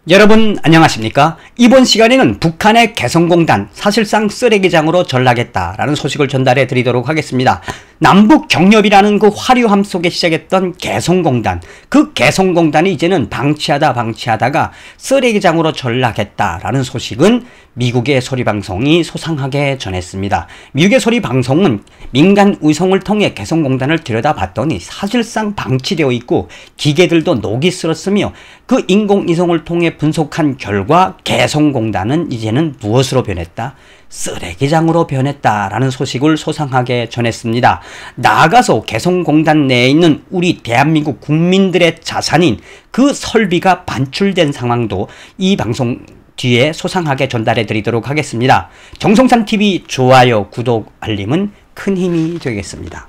여러분 안녕하십니까? 이번 시간에는 북한의 개성공단 사실상 쓰레기장으로 전락했다라는 소식을 전달해 드리도록 하겠습니다. 남북 경협이라는 그 화려함 속에 시작했던 개성공단, 그 개성공단이 이제는 방치하다가 쓰레기장으로 전락했다라는 소식은 미국의 소리방송이 소상하게 전했습니다. 미국의 소리방송은 민간 위성을 통해 개성공단을 들여다봤더니 사실상 방치되어 있고 기계들도 녹이 슬었으며 그 인공위성을 통해 분석한 결과 개성공단은 이제는 무엇으로 변했다? 쓰레기장으로 변했다라는 소식을 소상하게 전했습니다. 나아가서 개성공단 내에 있는 우리 대한민국 국민들의 자산인 그 설비가 반출된 상황도 이 방송 뒤에 소상하게 전달해 드리도록 하겠습니다. 정성산TV 좋아요, 구독, 알림은 큰 힘이 되겠습니다.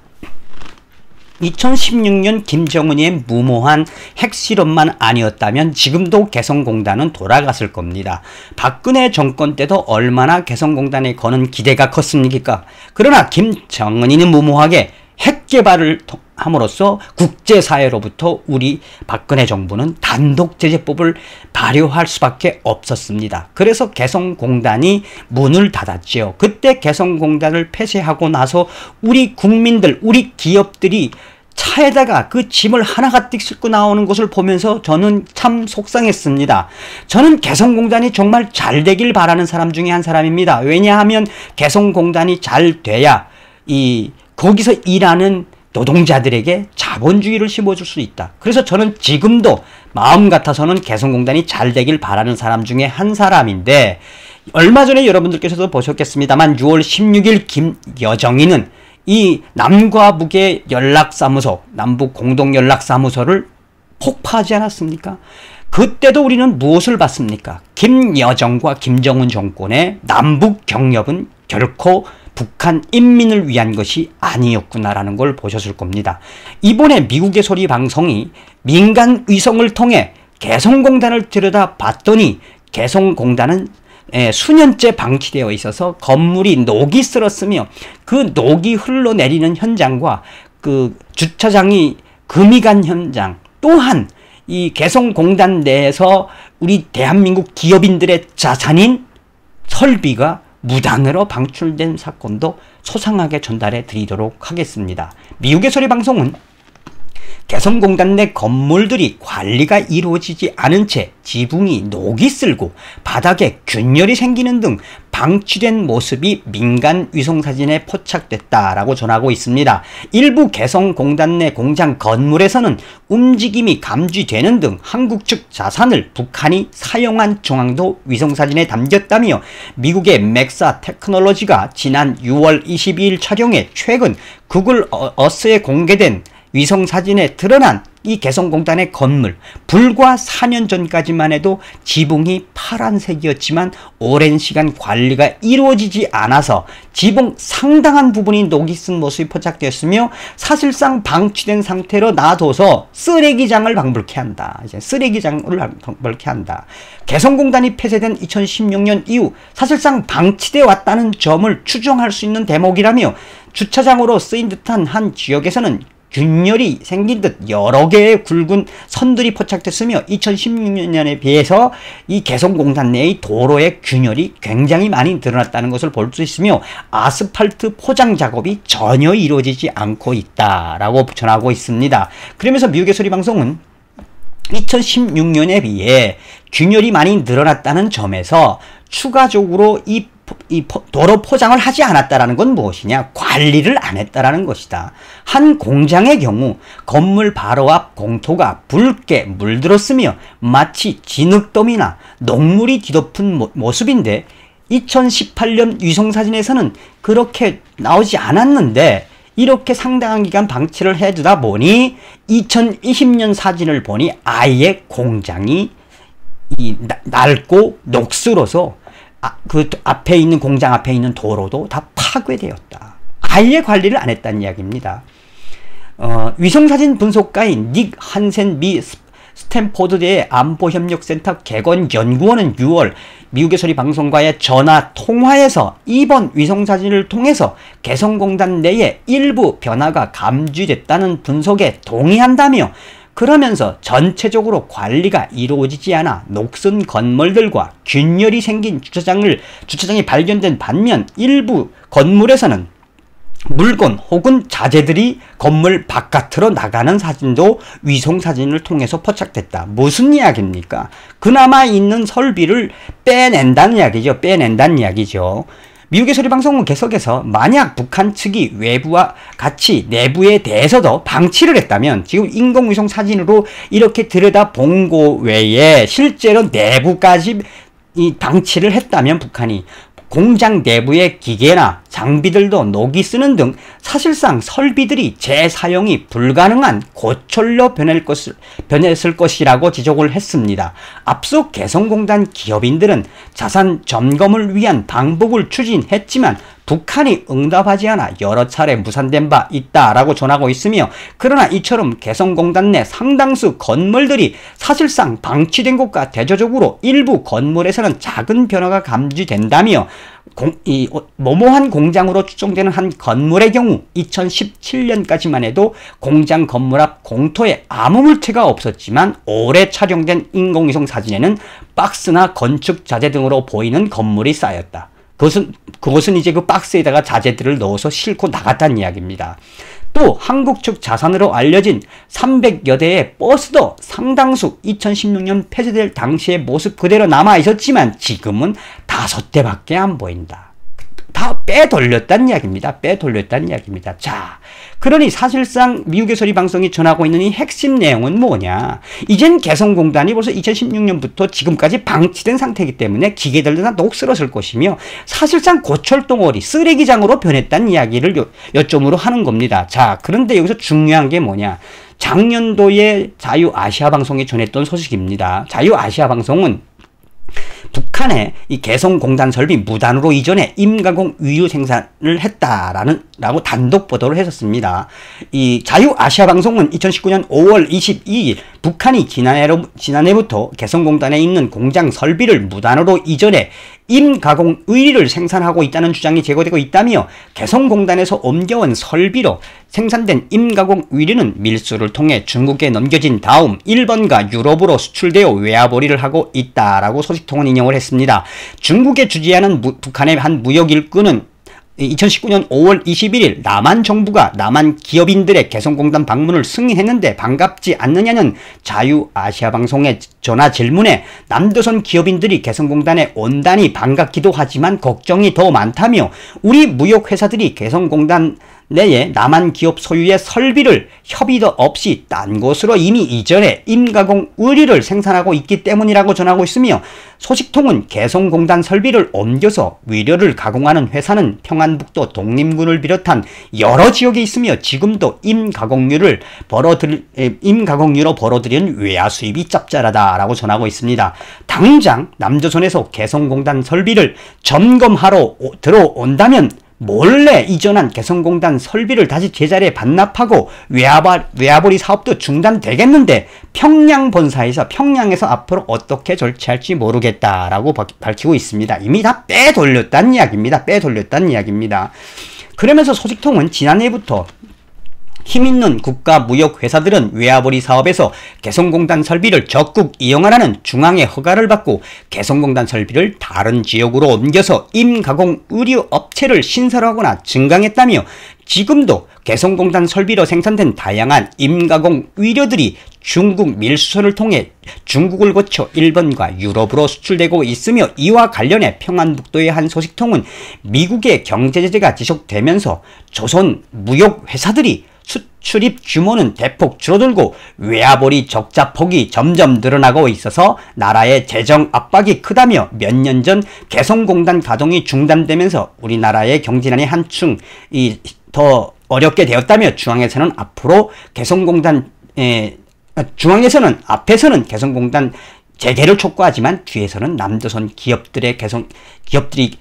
2016년 김정은의 무모한 핵실험만 아니었다면 지금도 개성공단은 돌아갔을 겁니다. 박근혜 정권 때도 얼마나 개성공단에 거는 기대가 컸습니까? 그러나 김정은이는 무모하게 핵 개발을 함으로써 국제사회로부터 우리 박근혜 정부는 단독제재법을 발효할 수밖에 없었습니다. 그래서 개성공단이 문을 닫았지요. 그때 개성공단을 폐쇄하고 나서 우리 국민들, 우리 기업들이 차에다가 그 짐을 하나가득 싣고 나오는 것을 보면서 저는 참 속상했습니다. 저는 개성공단이 정말 잘 되길 바라는 사람 중에 한 사람입니다. 왜냐하면 개성공단이 잘 돼야 거기서 일하는 노동자들에게 자본주의를 심어줄 수 있다. 그래서 저는 지금도 마음 같아서는 개성공단이 잘 되길 바라는 사람 중에 한 사람인데, 얼마 전에 여러분들께서도 보셨겠습니다만 6월 16일 김여정이는 이 남과 북의 연락사무소, 남북 공동연락사무소를 폭파하지 않았습니까? 그때도 우리는 무엇을 봤습니까? 김여정과 김정은 정권의 남북 경협은 결코 북한 인민을 위한 것이 아니었구나라는 걸 보셨을 겁니다. 이번에 미국의 소리 방송이 민간 위성을 통해 개성공단을 들여다봤더니 개성공단은 수년째 방치되어 있어서 건물이 녹이 슬었으며 그 녹이 흘러내리는 현장과 그 주차장이 금이 간 현장, 또한 이 개성공단 내에서 우리 대한민국 기업인들의 자산인 설비가 무단으로 방출된 사건도 소상하게 전달해 드리도록 하겠습니다. 미국의 소리방송은 개성공단 내 건물들이 관리가 이루어지지 않은 채 지붕이 녹이 슬고 바닥에 균열이 생기는 등 방치된 모습이 민간 위성사진에 포착됐다라고 전하고 있습니다. 일부 개성공단 내 공장 건물에서는 움직임이 감지되는 등 한국 측 자산을 북한이 사용한 정황도 위성사진에 담겼다며 미국의 맥사 테크놀로지가 지난 6월 22일 촬영해 최근 구글 어스에 공개된 위성사진에 드러난 이 개성공단의 건물, 불과 4년 전까지만 해도 지붕이 파란색이었지만 오랜 시간 관리가 이루어지지 않아서 지붕 상당한 부분이 녹이 쓴 모습이 포착되었으며 사실상 방치된 상태로 놔둬서 쓰레기장을 방불케 한다. 이제 쓰레기장을 방불케 한다. 개성공단이 폐쇄된 2016년 이후 사실상 방치되어 왔다는 점을 추정할 수 있는 대목이라며 주차장으로 쓰인 듯한 한 지역에서는 균열이 생긴 듯 여러 개의 굵은 선들이 포착됐으며 2016년에 비해서 이 개성공단 내의 도로의 균열이 굉장히 많이 늘어났다는 것을 볼 수 있으며 아스팔트 포장 작업이 전혀 이루어지지 않고 있다라고 전하고 있습니다. 그러면서 미국의 소리방송은 2016년에 비해 균열이 많이 늘어났다는 점에서 추가적으로 이 도로 포장을 하지 않았다라는 건 무엇이냐? 관리를 안 했다라는 것이다. 한 공장의 경우 건물 바로 앞 공토가 붉게 물들었으며 마치 진흙더미나 녹물이 뒤덮은 모습인데 2018년 위성사진에서는 그렇게 나오지 않았는데 이렇게 상당한 기간 방치를 해두다 보니 2020년 사진을 보니 아예 공장이 낡고 녹슬어서 그 앞에 있는 공장 앞에 있는 도로도 다 파괴되었다. 아예 관리를 안 했다는 이야기입니다. 위성사진 분석가인 닉 한센 미 스탠포드대의 안보협력센터 개건연구원은 6월 미국의 소리방송과의 전화 통화에서 이번 위성사진을 통해서 개성공단 내에 일부 변화가 감지됐다는 분석에 동의한다며 그러면서 전체적으로 관리가 이루어지지 않아 녹슨 건물들과 균열이 생긴 주차장이 발견된 반면 일부 건물에서는 물건 혹은 자재들이 건물 바깥으로 나가는 사진도 위성사진을 통해서 포착됐다. 무슨 이야기입니까? 그나마 있는 설비를 빼낸다는 이야기죠. 빼낸다는 이야기죠. 미국의 소리방송은 계속해서 만약 북한 측이 외부와 같이 내부에 대해서도 방치를 했다면 지금 인공위성 사진으로 이렇게 들여다본 거 외에 실제로 내부까지 이 방치를 했다면 북한이 공장 내부의 기계나 장비들도 녹이 쓰는 등 사실상 설비들이 재사용이 불가능한 고철로 변했을 것이라고 지적을 했습니다. 앞서 개성공단 기업인들은 자산 점검을 위한 방법을 추진했지만 북한이 응답하지 않아 여러 차례 무산된 바 있다라고 전하고 있으며, 그러나 이처럼 개성공단 내 상당수 건물들이 사실상 방치된 것과 대조적으로 일부 건물에서는 작은 변화가 감지된다며 모모한 공장으로 추정되는 한 건물의 경우 2017년까지만 해도 공장 건물 앞 공터에 아무 물체가 없었지만 올해 촬영된 인공위성 사진에는 박스나 건축 자재 등으로 보이는 건물이 쌓였다. 그것은 이제 그 박스에다가 자재들을 넣어서 싣고 나갔다는 이야기입니다. 또 한국 측 자산으로 알려진 300여 대의 버스도 상당수 2016년 폐쇄될 당시의 모습 그대로 남아 있었지만 지금은 5대밖에 안 보인다. 다 빼돌렸다는 이야기입니다. 빼돌렸다는 이야기입니다. 자, 그러니 사실상 미국의 소리방송이 전하고 있는 이 핵심 내용은 뭐냐? 이젠 개성공단이 벌써 2016년부터 지금까지 방치된 상태이기 때문에 기계들도 다 녹슬었을 것이며 사실상 고철덩어리, 쓰레기장으로 변했다는 이야기를 요점으로 하는 겁니다. 자, 그런데 여기서 중요한 게 뭐냐? 작년도에 자유아시아방송이 전했던 소식입니다. 자유아시아방송은 북한의 이 개성공단 설비 무단으로 이전해 임가공 의류 생산을 했다라고 단독 보도를 했었습니다. 이 자유아시아방송은 2019년 5월 22일 북한이 지난해부터 개성공단에 있는 공장 설비를 무단으로 이전해 임가공 의류를 생산하고 있다는 주장이 제기되고 있다며, 개성공단에서 옮겨온 설비로 생산된 임가공 의류는 밀수를 통해 중국에 넘겨진 다음 일본과 유럽으로 수출되어 외화벌이를 하고 있다라고 소식통은 인용을 했습니다. 중국에 주재하는 북한의 한 무역일꾼은 2019년 5월 21일 남한 정부가 남한 기업인들의 개성공단 방문을 승인했는데 반갑지 않느냐는 자유아시아방송의 전화 질문에 남조선 기업인들이 개성공단에 온다니 반갑기도 하지만 걱정이 더 많다며, 우리 무역회사들이 개성공단 내에 남한 기업 소유의 설비를 협의도 없이 딴 곳으로 이미 이전해 임가공 의류를 생산하고 있기 때문이라고 전하고 있으며, 소식통은 개성공단 설비를 옮겨서 의료를 가공하는 회사는 평안북도 독립군을 비롯한 여러 지역에 있으며 지금도 임가공유로 벌어들이는 외화 수입이 짭짤하다라고 전하고 있습니다. 당장 남조선에서 개성공단 설비를 점검하러 들어온다면 몰래 이전한 개성공단 설비를 다시 제자리에 반납하고 외화벌이 사업도 중단되겠는데 평양에서 앞으로 어떻게 절차할지 모르겠다라고 밝히고 있습니다. 이미 다 빼돌렸다는 이야기입니다. 빼돌렸다는 이야기입니다. 그러면서 소식통은 지난해부터 힘있는 국가무역회사들은 외화벌이 사업에서 개성공단 설비를 적극 이용하라는 중앙의 허가를 받고 개성공단 설비를 다른 지역으로 옮겨서 임가공 의류 업체를 신설하거나 증강했다며, 지금도 개성공단 설비로 생산된 다양한 임가공 의료들이 중국 밀수선을 통해 중국을 거쳐 일본과 유럽으로 수출되고 있으며, 이와 관련해 평안북도의 한 소식통은 미국의 경제제재가 지속되면서 조선 무역회사들이 수출입 규모는 대폭 줄어들고 외화벌이 적자 폭이 점점 늘어나고 있어서 나라의 재정 압박이 크다며, 몇 년 전 개성공단 가동이 중단되면서 우리나라의 경제난이 한층 더 어렵게 되었다며, 중앙에서는 앞에서는 개성공단 재개를 촉구하지만 뒤에서는 남조선 기업들이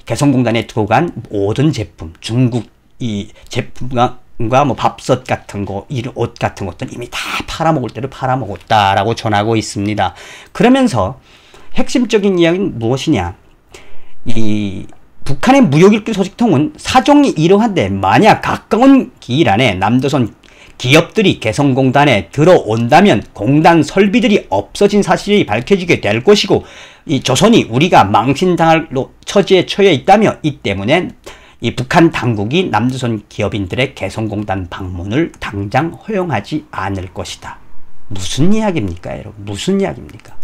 개성공단에 두고 간 모든 제품, 중국 이 제품과 뭐 밥솥 같은 거, 옷 같은 것들 이미 다 팔아먹을 때를 팔아먹었다라고 전하고 있습니다. 그러면서 핵심적인 이야기는 무엇이냐? 이 북한의 무역일꾼 소식통은 사정이 이러한데 만약 가까운 기일 안에 남조선 기업들이 개성공단에 들어온다면 공단 설비들이 없어진 사실이 밝혀지게 될 것이고 이 조선이 우리가 망신당할 처지에 처해 있다며 이 때문에 이 북한 당국이 남조선 기업인들의 개성공단 방문을 당장 허용하지 않을 것이다. 무슨 이야기입니까, 여러분? 무슨 이야기입니까?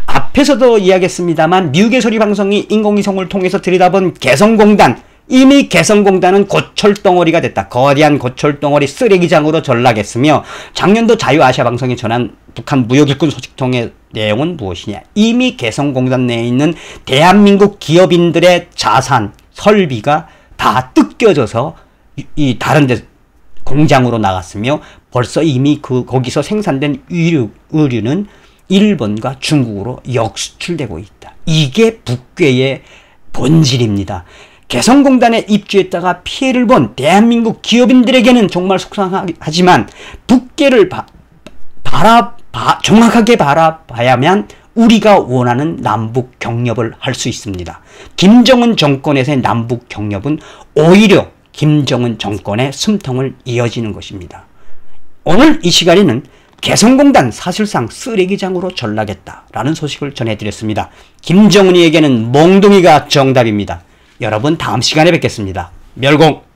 앞에서도 이야기했습니다만 미국의 소리방송이 인공위성을 통해서 들여다본 개성공단, 이미 개성공단은 고철덩어리가 됐다. 거대한 고철덩어리 쓰레기장으로 전락했으며 작년도 자유아시아방송이 전한 북한 무역일꾼 소식통의 내용은 무엇이냐. 이미 개성공단 내에 있는 대한민국 기업인들의 자산, 설비가 다 뜯겨져서 이 다른 데 공장으로 나갔으며 벌써 이미 거기서 생산된 의류는 일본과 중국으로 역수출되고 있다. 이게 북괴의 본질입니다. 개성공단에 입주했다가 피해를 본 대한민국 기업인들에게는 정말 속상하지만 북괴를 정확하게 바라봐야만 우리가 원하는 남북 경협을 할 수 있습니다. 김정은 정권에서의 남북 경협은 오히려 김정은 정권의 숨통을 이어지는 것입니다. 오늘 이 시간에는 개성공단 사실상 쓰레기장으로 전락했다라는 소식을 전해드렸습니다. 김정은이에게는 몽둥이가 정답입니다. 여러분 다음 시간에 뵙겠습니다. 멸공!